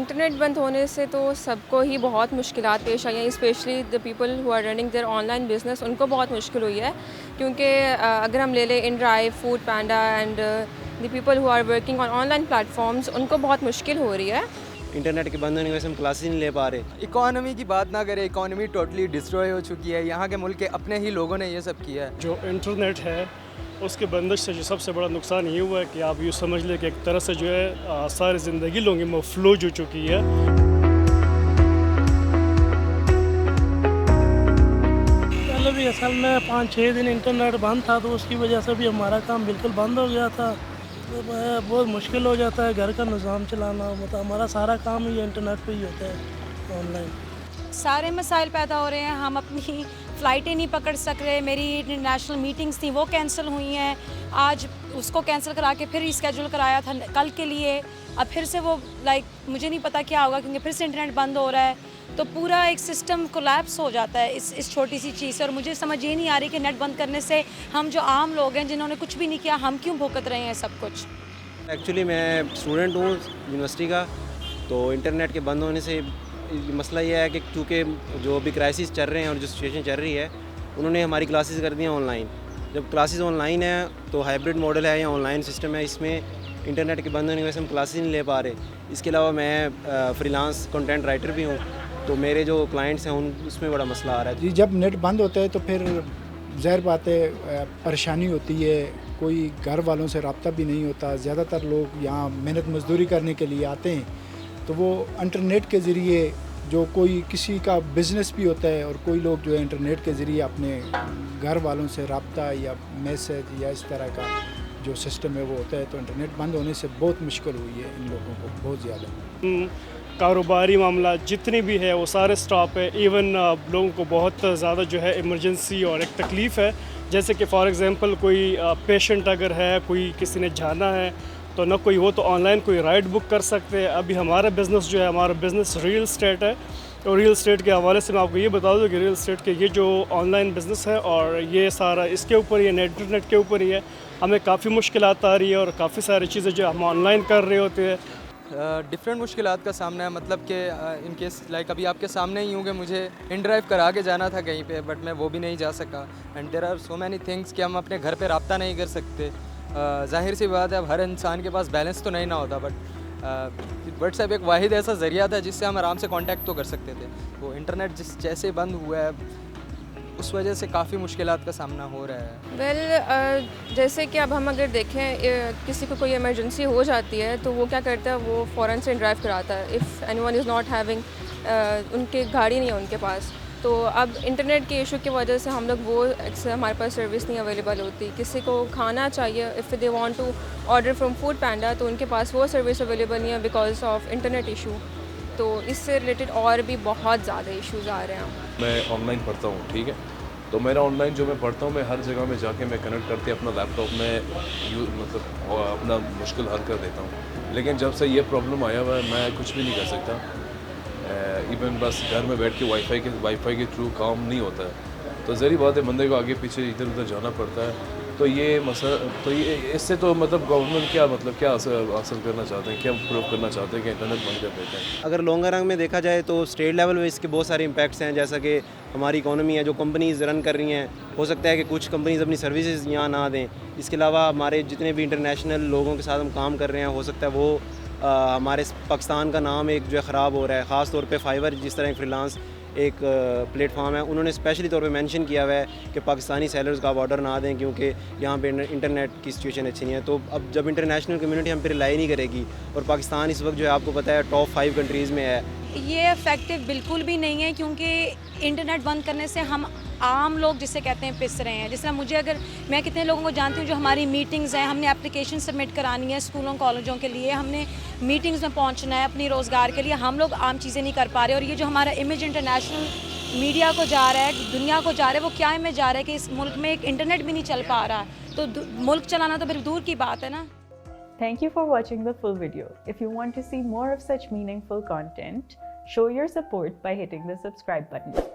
Internet बंद होने से तो सबको ही बहुत मुश्किलात पेश आई हैं, specially the people who are running their online business, उनको बहुत मुश्किल हुई है क्योंकि अगर हम ले लें InDrive, Foodpanda and the people who are working on online platforms, उनको बहुत मुश्किल हो रही है। इंटरनेट के बंद होने की वजह से हम क्लासेस नहीं ले पा रहे। इकॉनमी की बात ना करें, इकॉनमी टोटली डिस्ट्रॉय हो चुकी है। यहाँ के मुल्क के अपने ही लोगों ने ये सब किया है। जो इंटरनेट है उसके बंदिश से जो सबसे बड़ा नुकसान ये हुआ है कि आप यूँ समझ लें कि एक तरह से जो है सारी ज़िंदगी लोगों में फ्लो हो चुकी है। पहले भी असल में 5-6 दिन इंटरनेट बंद था तो उसकी वजह से भी हमारा काम बिल्कुल बंद हो गया था। तो बहुत मुश्किल हो जाता है घर का निज़ाम चलाना, मतलब हमारा सारा काम ही इंटरनेट पे ही होता है ऑनलाइन। सारे मसाइल पैदा हो रहे हैं, हम अपनी फ़्लाइटें नहीं पकड़ सक रहे। मेरी इंटरनेशनल मीटिंग्स थी वो कैंसिल हुई हैं, आज उसको कैंसिल करा के फिर रिस्केड्यूल कराया था कल के लिए, अब फिर से वो मुझे नहीं पता क्या होगा क्योंकि फिर से इंटरनेट बंद हो रहा है, तो पूरा एक सिस्टम कोलैप्स हो जाता है इस छोटी सी चीज़ से। और मुझे समझ ये नहीं आ रही कि नेट बंद करने से हम जो आम लोग हैं जिन्होंने कुछ भी नहीं किया, हम क्यों भुगत रहे हैं सब कुछ। एक्चुअली मैं स्टूडेंट हूँ यूनिवर्सिटी का, तो इंटरनेट के बंद होने से मसला ये है कि चूँकि जो अभी क्राइसिस चल रहे हैं और जो सिचुएशन चल रही है, उन्होंने हमारी क्लासेस कर दी हैं ऑनलाइन। जब क्लासेस ऑनलाइन है तो हाइब्रिड मॉडल है या ऑनलाइन सिस्टम है, इसमें इंटरनेट के बंद होने की वजह से हम क्लासेस नहीं ले पा रहे। इसके अलावा मैं फ्रीलांस कंटेंट राइटर भी हूँ, तो मेरे जो क्लाइंट्स हैं उसमें बड़ा मसला आ रहा है। जी, जब नेट बंद होता है तो फिर ज़ाहिर बात है परेशानी होती है, कोई घर वालों से रब्ता भी नहीं होता। ज़्यादातर लोग यहाँ मेहनत मजदूरी करने के लिए आते हैं, तो वो इंटरनेट के ज़रिए जो कोई किसी का बिज़नेस भी होता है और कोई लोग जो है इंटरनेट के ज़रिए अपने घर वालों से रब्ता या मैसेज या इस तरह का जो सिस्टम है वो होता है। तो इंटरनेट बंद होने से बहुत मुश्किल हुई है इन लोगों को, बहुत ज़्यादा। कारोबारी मामला जितनी भी है वो सारे स्टॉप है। इवन लोगों को बहुत ज़्यादा जो है इमरजेंसी और एक तकलीफ़ है, जैसे कि फॉर एग्ज़ाम्पल कोई पेशेंट अगर है, कोई किसी ने जाना है तो ना कोई वो तो ऑनलाइन कोई राइड बुक कर सकते हैं। अभी हमारा बिज़नेस जो है, हमारा बिज़नेस रियल एस्टेट है, और रियल एस्टेट के हवाले से मैं आपको ये बता दूँ कि रियल एस्टेट के ये जो ऑनलाइन बिज़नेस है और ये सारा इसके ऊपर ही है, इंटरनेट के ऊपर ही है। हमें काफ़ी मुश्किलात आ रही है और काफ़ी सारी चीज़ें जो हम ऑनलाइन कर रहे होते हैं। डिफरेंट मुश्किलात का सामना है, मतलब कि इन केस अभी आपके सामने ही हूँ कि मुझे InDrive करा के जाना था कहीं पे, बट मैं वो भी नहीं जा सका। And there are so many things कि हम अपने घर पे रब्ता नहीं कर सकते। ज़ाहिर सी बात है, अब हर इंसान के पास बैलेंस तो नहीं ना होता, बट व्हाट्सएप एक वाहिद ऐसा ज़रिया था जिससे हम आराम से कांटेक्ट तो कर सकते थे। वो इंटरनेट जैसे बंद हुआ है उस वजह से काफ़ी मुश्किलात का सामना हो रहा है। वेल जैसे कि अब हम अगर देखें किसी को कोई इमरजेंसी हो जाती है तो वो क्या करता है, वो फ़ौरन से InDrive कराता है। If anyone is not having, उनके गाड़ी नहीं है उनके पास, तो अब इंटरनेट के इशू की वजह से हम लोग वो हमारे पास सर्विस नहीं अवेलेबल होती। किसी को खाना चाहिए, if they want to order from Foodpanda, तो उनके पास वो सर्विस अवेलेबल नहीं है बिकॉज ऑफ इंटरनेट इशू। तो इससे रिलेटेड और भी बहुत ज़्यादा इश्यूज़ आ रहे हैं। मैं ऑनलाइन पढ़ता हूँ, ठीक है, तो मेरा ऑनलाइन जो मैं पढ़ता हूँ, मैं हर जगह में जाके मैं कनेक्ट करके अपना लैपटॉप में मतलब अपना मुश्किल हल कर देता हूँ। लेकिन जब से ये प्रॉब्लम आया हुआ है, मैं कुछ भी नहीं कर सकता। इवन बस घर में बैठ के वाईफाई के थ्रू काम नहीं होता है, तो ज़री बात है बंदे को आगे पीछे इधर उधर जाना पड़ता है। तो ये इससे तो मतलब गवर्नमेंट क्या हासिल करना चाहते हैं, क्या प्रूव करना चाहते हैं कि इंटरनेट बंद कर देते हैं। अगर लॉन्गर रन में देखा जाए तो स्टेट लेवल में इसके बहुत सारे इम्पैक्ट्स हैं, जैसा कि हमारी इकोनॉमी है, जो कंपनीज़ रन कर रही हैं, हो सकता है कि कुछ कंपनीज़ अपनी सर्विसेज यहाँ ना दें। इसके अलावा हमारे जितने भी इंटरनेशनल लोगों के साथ हम काम कर रहे हैं, हो सकता है वो हमारे पाकिस्तान का नाम एक जो है ख़राब हो रहा है। ख़ास तौर पे फाइवर जिस तरह एक फ्रीलांस एक प्लेटफॉर्म है, उन्होंने स्पेशली तौर पे मेंशन किया हुआ है कि पाकिस्तानी सेलर्स का आप ऑर्डर ना दें क्योंकि यहाँ पे इंटरनेट की सिचुएशन अच्छी नहीं है। तो अब जब इंटरनेशनल कम्युनिटी हम पे रिलाई नहीं करेगी, और पाकिस्तान इस वक्त जो है आपको पता है टॉप 5 कंट्रीज़ में है, ये इफेक्टिव बिल्कुल भी नहीं है क्योंकि इंटरनेट बंद करने से हम आम लोग जिसे कहते हैं पिस रहे हैं। जिस तरह मैं कितने लोगों को जानती हूँ जो हमारी मीटिंग्स हैं, हमने एप्लीकेशन सबमिट करानी है स्कूलों कॉलेजों के लिए, हमने मीटिंग्स में पहुँचना है अपनी रोज़गार के लिए, हम लोग आम चीज़ें नहीं कर पा रहे। और ये जो हमारा इमेज इंटरनेशनल मीडिया को जा रहा है, दुनिया को जा रहा है, वो क्या इमेज जा रहा है कि इस मुल्क में एक इंटरनेट भी नहीं चल पा रहा है, तो मुल्क चलाना तो फिर दूर की बात है ना। Thank you for watching the full video. If you want to see more of such meaningful content, show your support by hitting the subscribe button.